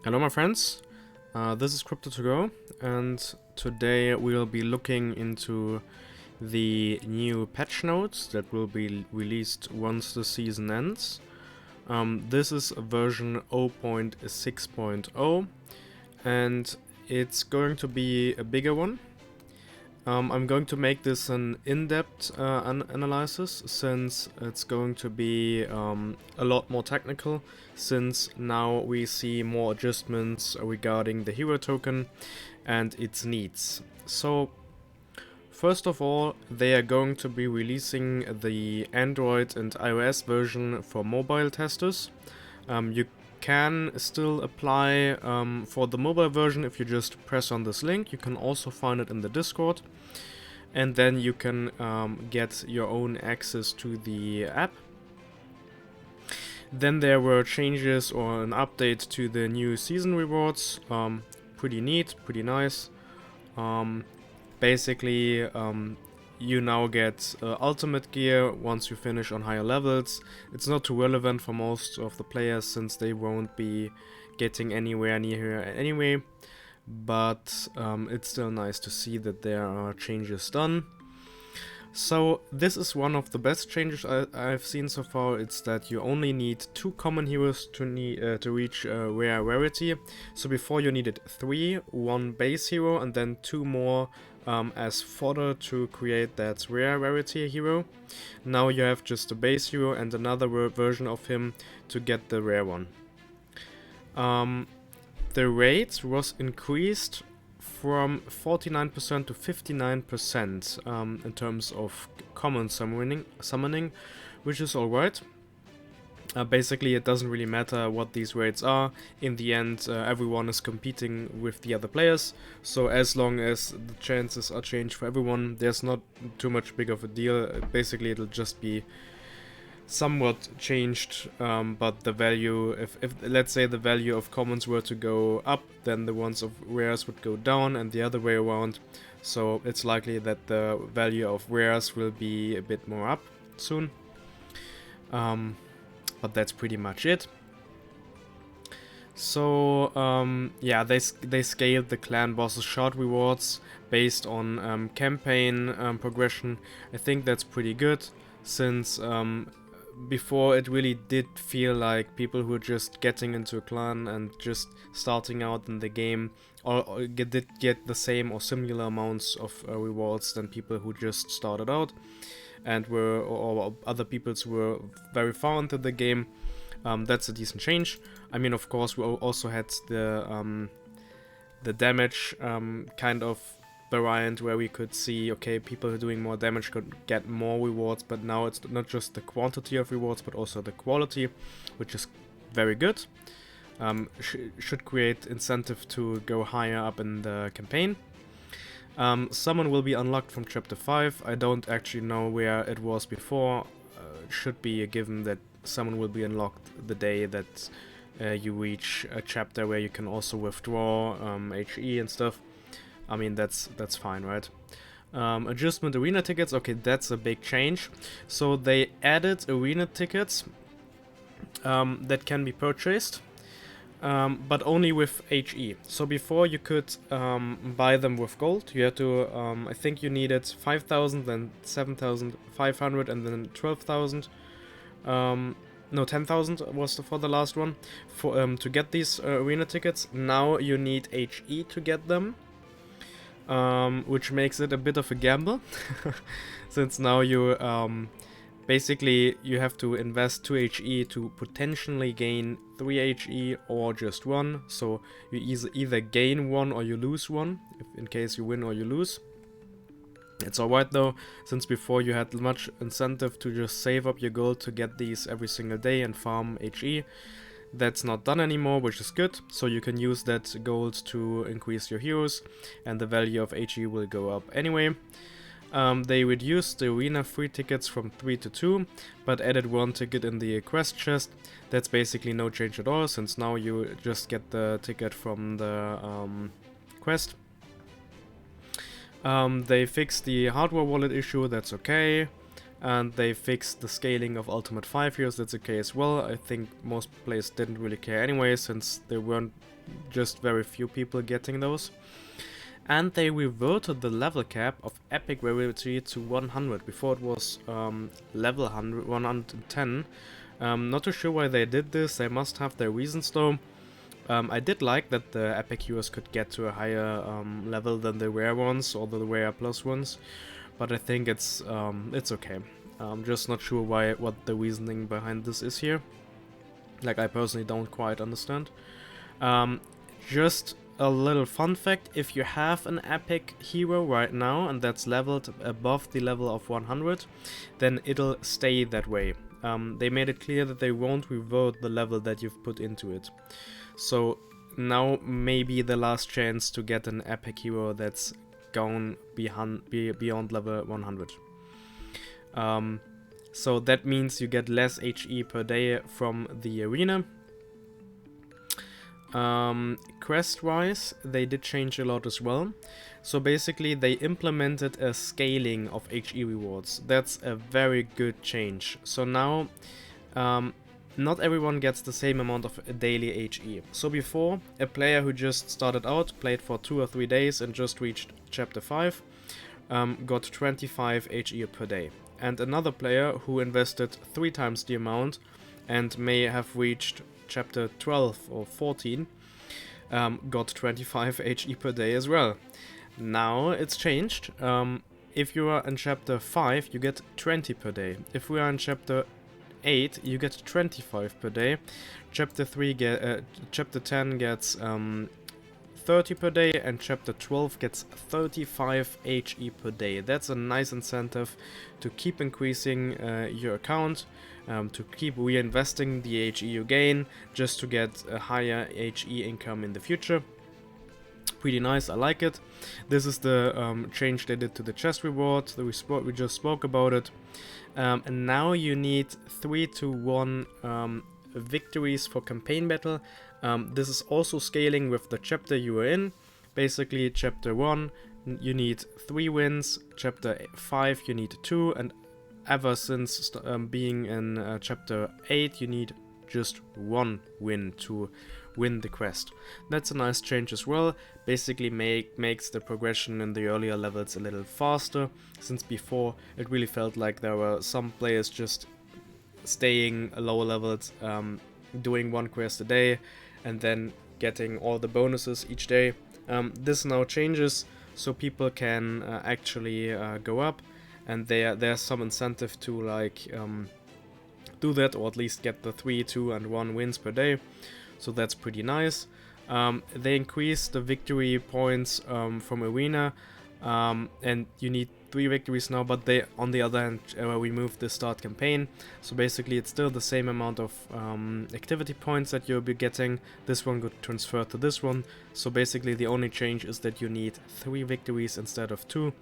Hello my friends, this is Crypto to Go, and today we'll be looking into the new patch notes that will be released once the season ends. This is version 0.6.0 and it's going to be a bigger one. I'm going to make this an in-depth analysis, since it's going to be a lot more technical, since now we see more adjustments regarding the hero token and its needs. So first of all, they are going to be releasing the Android and iOS version for mobile testers. You can still apply for the mobile version if you just press on this link. You can also find it in the Discord, and then you can get your own access to the app. Then there were changes or an update to the new season rewards. Pretty neat, pretty nice. Basically, you now get ultimate gear once you finish on higher levels. It's not too relevant for most of the players, since they won't be getting anywhere near here anyway, but it's still nice to see that there are changes done. So this is one of the best changes I've seen so far. It's that you only need 2 common heroes to reach rare rarity. So before you needed 3, 1 base hero and then 2 more as fodder to create that rare rarity hero. Now you have just a base hero and another version of him to get the rare one. The rate was increased from 49% to 59% in terms of common summoning, which is alright. Basically, it doesn't really matter what these rates are. In the end, everyone is competing with the other players, so as long as the chances are changed for everyone, there's not too much big of a deal. Basically, it'll just be somewhat changed, but the value, if let's say the value of commons were to go up, then the ones of rares would go down, and the other way around. So it's likely that the value of rares will be a bit more up soon. But that's pretty much it. So yeah, they scaled the clan bosses shard rewards based on campaign progression. I think that's pretty good, since before it really did feel like people who were just getting into a clan and just starting out in the game did get the same or similar amounts of rewards than people who just started out and were, or other peoples were very far into the game. That's a decent change. I mean, of course, we also had the damage kind of variant, where we could see, okay, people who are doing more damage could get more rewards, but now it's not just the quantity of rewards, but also the quality, which is very good. Should create incentive to go higher up in the campaign. Summon will be unlocked from chapter 5. I don't actually know where it was before. Should be a given that summon will be unlocked the day that you reach a chapter where you can also withdraw HE and stuff. I mean, that's fine, right? Adjustment arena tickets. Okay, that's a big change. So they added arena tickets that can be purchased, but only with HE. So before you could buy them with gold. You had to, I think you needed 5,000, then 7,500, and then 12,000. No, 10,000 was for the last one for to get these arena tickets. Now you need HE to get them, which makes it a bit of a gamble, since now you basically you have to invest 2 HE to potentially gain 3 HE or just 1. So you either gain 1 or you lose 1, in case you win or you lose. It's alright though, since before you had much incentive to just save up your gold to get these every single day and farm HE. That's not done anymore, which is good, so you can use that gold to increase your heroes, and the value of HE will go up anyway. They reduced the arena free tickets from 3 to 2, but added 1 ticket in the quest chest. That's basically no change at all, since now you just get the ticket from the quest. They fixed the hardware wallet issue, that's okay. and they fixed the scaling of Ultimate 5 heroes. That's okay as well. I think most players didn't really care anyway, since there weren't just very few people getting those. And they reverted the level cap of epic rarity to 100. Before it was level 110. Not too sure why they did this. They must have their reasons though. I did like that the epic heroes could get to a higher level than the rare ones or the rare plus ones, but I think it's okay. I'm just not sure what the reasoning behind this is here. Like, I personally don't quite understand. Just a little fun fact: if you have an epic hero right now and that's leveled above the level of 100, then it'll stay that way. They made it clear that they won't revert the level that you've put into it. So now maybe the last chance to get an epic hero that's gone beyond level 100. So that means you get less HE per day from the arena. Quest-wise, they did change a lot as well. So basically they implemented a scaling of HE rewards. That's a very good change. So now not everyone gets the same amount of daily HE. So before, a player who just started out, played for 2 or 3 days and just reached chapter 5, got 25 HE per day. And another player who invested 3 times the amount and may have reached chapter 12 or 14, got 25 HE per day as well. Now it's changed. If you are in chapter 5, you get 20 per day. If we are in chapter 8, you get 25 per day. Chapter 10 gets 30 per day, and chapter 12 gets 35 HE per day. That's a nice incentive to keep increasing your account, to keep reinvesting the HE you gain, just to get a higher HE income in the future. Pretty nice, I like it. This is the change they did to the chest reward. We just spoke about it. And now you need 3 to 1 victories for campaign battle. This is also scaling with the chapter you are in. Basically, chapter 1 you need 3 wins, chapter 5 you need 2, and ever since being in chapter 8 you need just 1 win to win the quest. That's a nice change as well. Basically makes the progression in the earlier levels a little faster, since before it really felt like there were some players just staying lower levels, doing 1 quest a day and then getting all the bonuses each day. This now changes, so people can actually go up, and there's some incentive to like do that, or at least get the 3, 2 and 1 wins per day. So that's pretty nice. They increased the victory points from arena, and you need 3 victories now, but they on the other hand removed the start campaign. So basically it's still the same amount of activity points that you'll be getting. This one got transferred to this one. So basically the only change is that you need 3 victories instead of 2.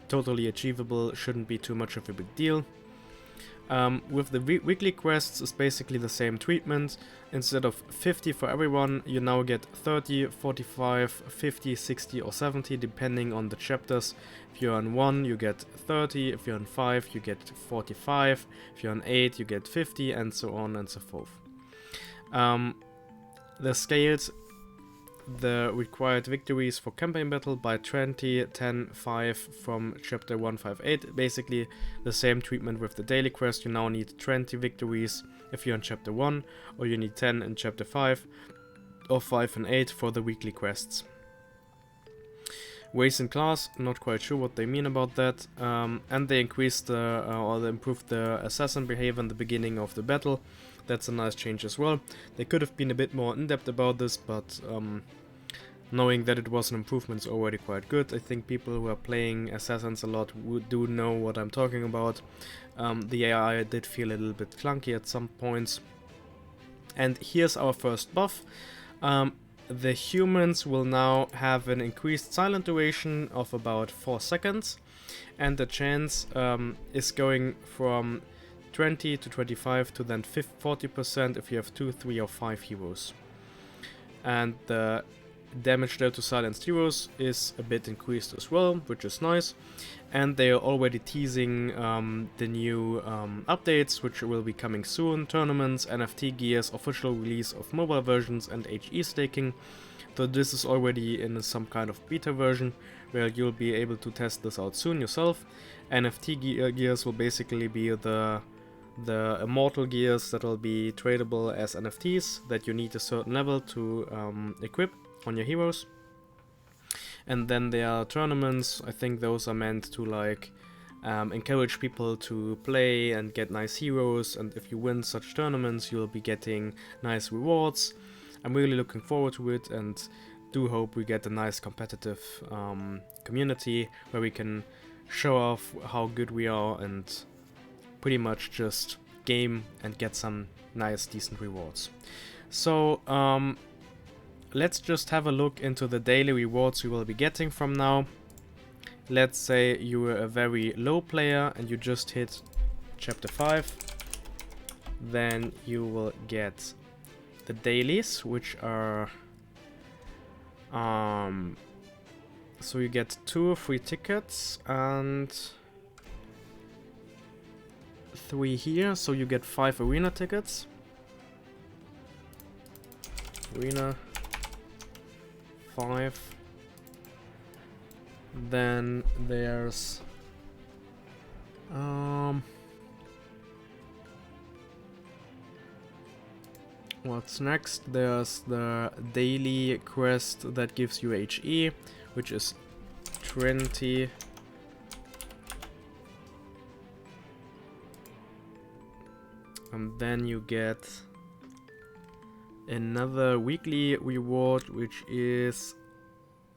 Totally achievable, shouldn't be too much of a big deal. With the weekly quests, it's basically the same treatment. Instead of 50 for everyone, you now get 30, 45, 50, 60 or 70 depending on the chapters. If you're on 1 you get 30, if you're on 5 you get 45, if you're on 8 you get 50, and so on and so forth. The scales the required victories for campaign battle by 20, 10, 5 from chapter 158. Basically the same treatment with the daily quest. You now need 20 victories if you're in chapter 1, or you need 10 in chapter 5, or 5 and 8 for the weekly quests. Race in class, not quite sure what they mean about that. And they increased or they improved the assassin behavior in the beginning of the battle. That's a nice change as well. They could have been a bit more in-depth about this, but knowing that it was an improvement is already quite good. I think people who are playing assassins a lot do know what I'm talking about. The AI did feel a little bit clunky at some points. And here's our first buff. The humans will now have an increased silent duration of about 4 seconds, and the chance is going from 20 to 25 to then 40% if you have 2, 3 or 5 heroes. And the damage there to silenced heroes is a bit increased as well, which is nice. And they are already teasing the new updates, which will be coming soon. Tournaments, NFT gears, official release of mobile versions, and HE staking. So this is already in some kind of beta version, where you'll be able to test this out soon yourself. NFT gears will basically be the immortal gears that will be tradable as NFTs that you need a certain level to equip on your heroes. And then there are tournaments. I think those are meant to like encourage people to play and get nice heroes, and if you win such tournaments you'll be getting nice rewards. I'm really looking forward to it, and do hope we get a nice competitive community where we can show off how good we are and pretty much just game and get some nice decent rewards. So let's just have a look into the daily rewards you will be getting from now. Let's say you were a very low player and you just hit chapter 5, then you will get the dailies, which are so you get 2 free tickets and 3 here, so you get 5 arena tickets. Arena 5. Then there's what's next? There's the daily quest that gives you HE, which is 20. And then you get another weekly reward, which is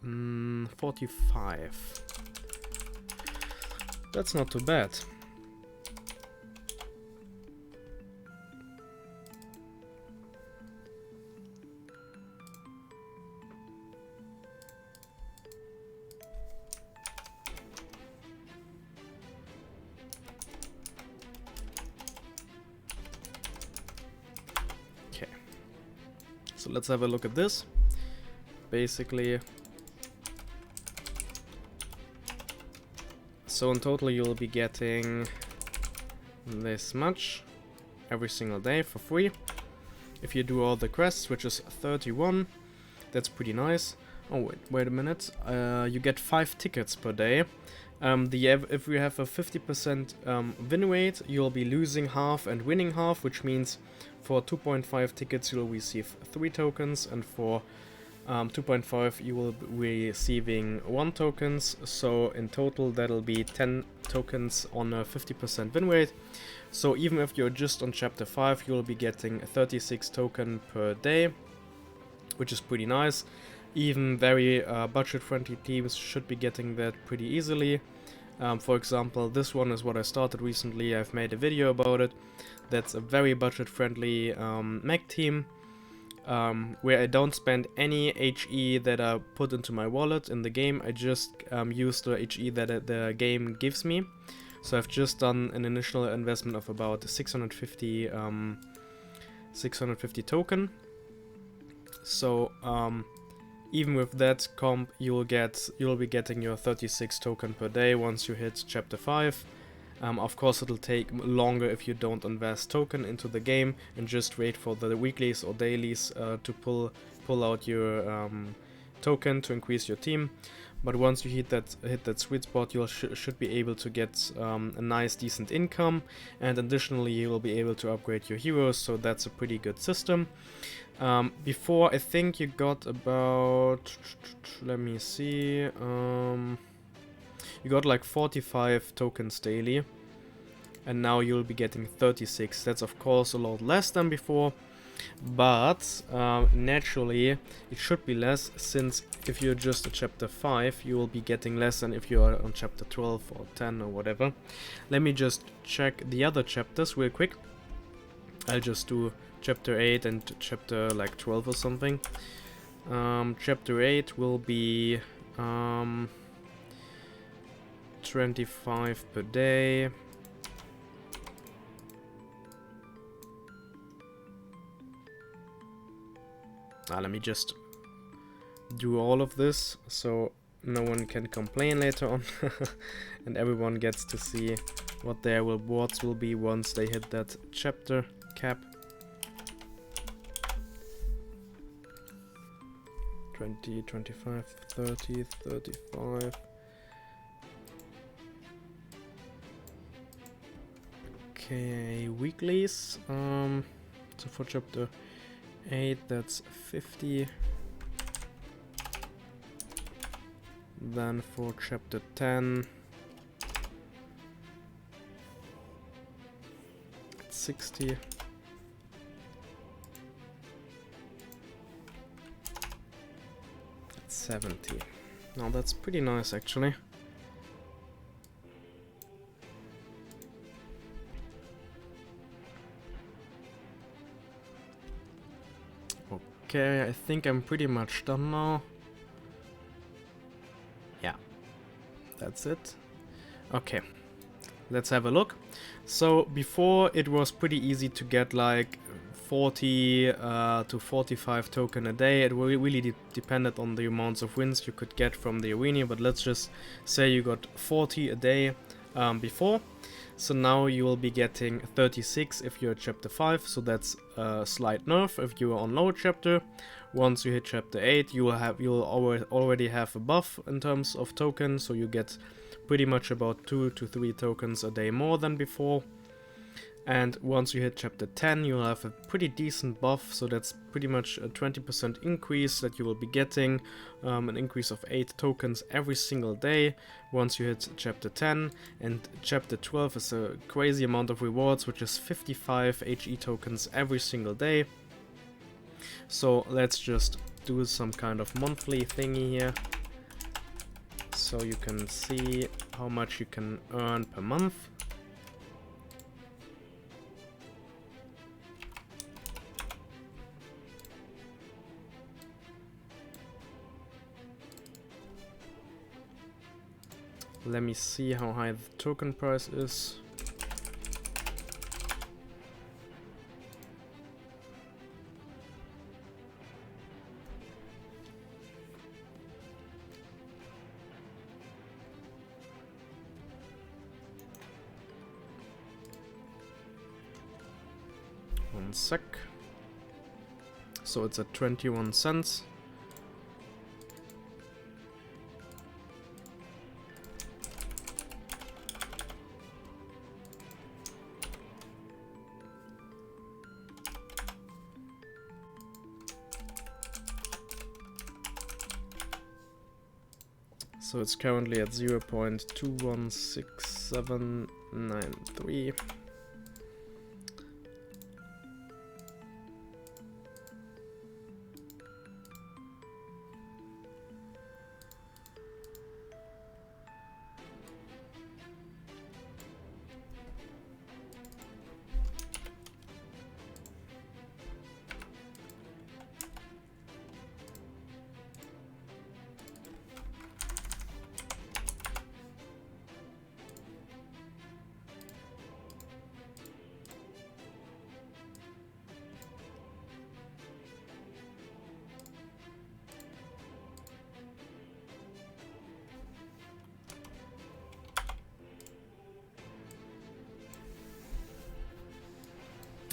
45. That's not too bad. Okay. So let's have a look at this. Basically, so in total you'll be getting this much every single day for free. If you do all the quests, which is 31, that's pretty nice. Oh wait a minute, you get 5 tickets per day. If you have a 50% win rate, you'll be losing half and winning half, which means for 2.5 tickets you'll receive 3 tokens, and for 2.5 you will be receiving 1 tokens, so in total that'll be 10 tokens on a 50% win rate. So even if you're just on chapter 5, you'll be getting 36 token per day, which is pretty nice. Even very budget friendly teams should be getting that pretty easily. For example, this one is what I started recently. I've made a video about it. That's a very budget friendly mech team. Where I don't spend any HE that I put into my wallet in the game. I just use the HE that the game gives me. So I've just done an initial investment of about 650 token. So even with that comp, you'll be getting your 36 token per day once you hit chapter 5. Of course it'll take longer if you don't invest token into the game and just wait for the weeklies or dailies to pull out your token to increase your team. But once you hit that sweet spot, you should be able to get a nice decent income, and additionally you will be able to upgrade your heroes, so that's a pretty good system. Before I think you got about, let me see, you got like 45 tokens daily, and now you'll be getting 36. That's of course a lot less than before, but naturally it should be less, since if you're just at chapter 5 you will be getting less than if you are on chapter 12 or 10 or whatever. Let me just check the other chapters real quick. I'll just do chapter 8 and chapter like 12 or something. Chapter 8 will be 25 per day. Let me just do all of this so no one can complain later on and everyone gets to see what their rewards will be once they hit that chapter cap. 20, 25, 30, 35. Okay, weeklies. So for chapter 8, that's 50. Then for chapter 10, 60. That's 70. Now that's pretty nice actually. Okay, I think I'm pretty much done now. Yeah, that's it. Okay, let's have a look. So before it was pretty easy to get like 40 to 45 token a day. It really depended on the amounts of wins you could get from the arena, but let's just say you got 40 a day before. So now you will be getting 36 if you're at chapter 5, so that's a slight nerf if you are on lower chapter. Once you hit chapter 8, you'll already have a buff in terms of tokens, so you get pretty much about 2 to 3 tokens a day more than before. And once you hit chapter 10, you'll have a pretty decent buff, so that's pretty much a 20% increase that you will be getting, an increase of 8 tokens every single day once you hit chapter 10. And chapter 12 is a crazy amount of rewards, which is 55 HE tokens every single day. So let's just do some kind of monthly thingy here, so you can see how much you can earn per month. Let me see how high the token price is. One sec. So it's at 21 cents. So it's currently at 0.216793.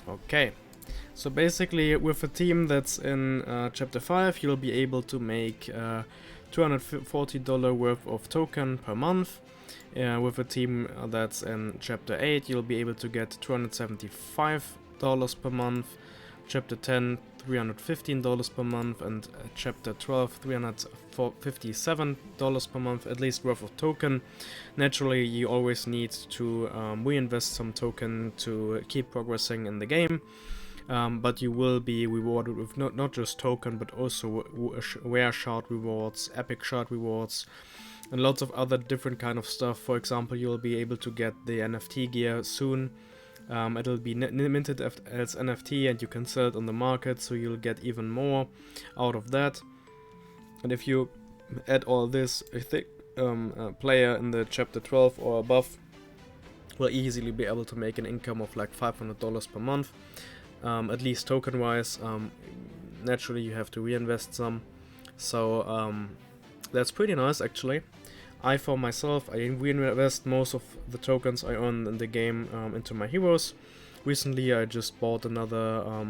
Okay, so basically with a team that's in chapter 5, you'll be able to make $240 worth of token per month. With a team that's in chapter 8, you'll be able to get $275 per month. Chapter 10, $315 per month, and chapter 12, $357 per month, at least worth of token. Naturally, you always need to reinvest some token to keep progressing in the game, but you will be rewarded with not just token, but also rare shard rewards, epic shard rewards, and lots of other different kind of stuff. For example, you'll be able to get the NFT gear soon. It'll be minted as NFT and you can sell it on the market, so you'll get even more out of that. And if you add all this, I think a player in the chapter 12 or above will easily be able to make an income of like $500 per month, at least token wise. Naturally you have to reinvest some So that's pretty nice actually. I, for myself, I reinvest most of the tokens I earn in the game into my heroes. Recently I just bought another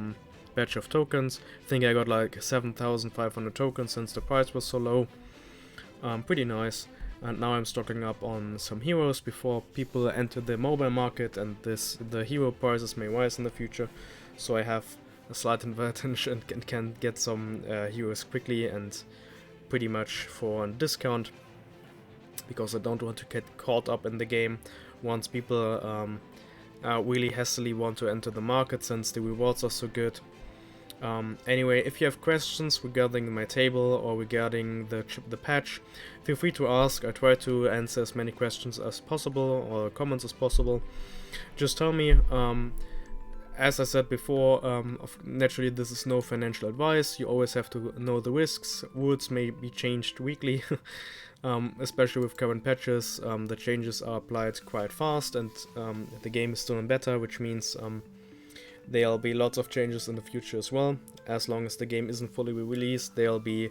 batch of tokens. I think I got like 7,500 tokens since the price was so low. Pretty nice. And now I'm stocking up on some heroes before people enter the mobile market, and the hero prices may rise in the future. So I have a slight advantage and can get some heroes quickly and pretty much for a discount, because I don't want to get caught up in the game once people really hastily want to enter the market, since the rewards are so good. Anyway, if you have questions regarding my table or regarding the patch, feel free to ask. I try to answer as many questions as possible or comments as possible. Just tell me. As I said before, naturally this is no financial advice. You always have to know the risks. Rules may be changed weekly, especially with current patches. The changes are applied quite fast, and the game is still in beta, which means there'll be lots of changes in the future as well. As long as the game isn't fully released, there'll be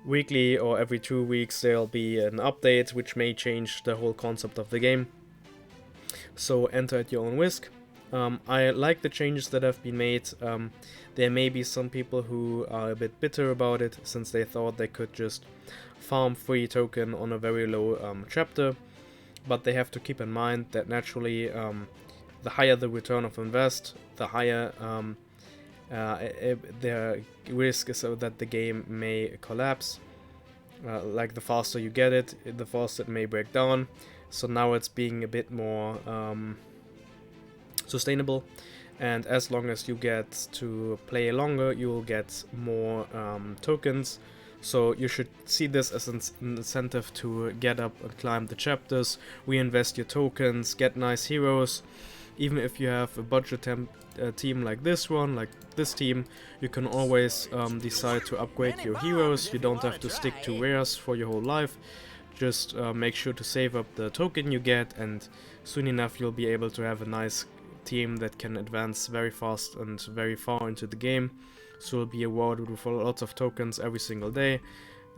weekly or every 2 weeks there'll be an update which may change the whole concept of the game. So enter at your own risk. I like the changes that have been made. There may be some people who are a bit bitter about it, since they thought they could just farm free token on a very low chapter, but they have to keep in mind that naturally the higher the return of invest, the higher the risk is that the game may collapse. Like the faster you get it, the faster it may break down. So now it's being a bit more sustainable, and as long as you get to play longer, you will get more tokens. So you should see this as an incentive to get up and climb the chapters, reinvest your tokens, get nice heroes. Even if you have a budget team like this one, like this team, you can always decide to upgrade your heroes. You don't have to stick to rares for your whole life. Just make sure to save up the token you get, and soon enough you'll be able to have a nice team that can advance very fast and very far into the game. So you'll be rewarded with lots of tokens every single day,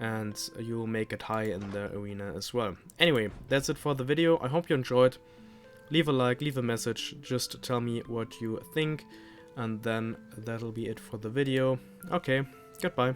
and you'll make it high in the arena as well. Anyway, that's it for the video. I hope you enjoyed. Leave a like, leave a message, just tell me what you think, and then that'll be it for the video. Okay, goodbye.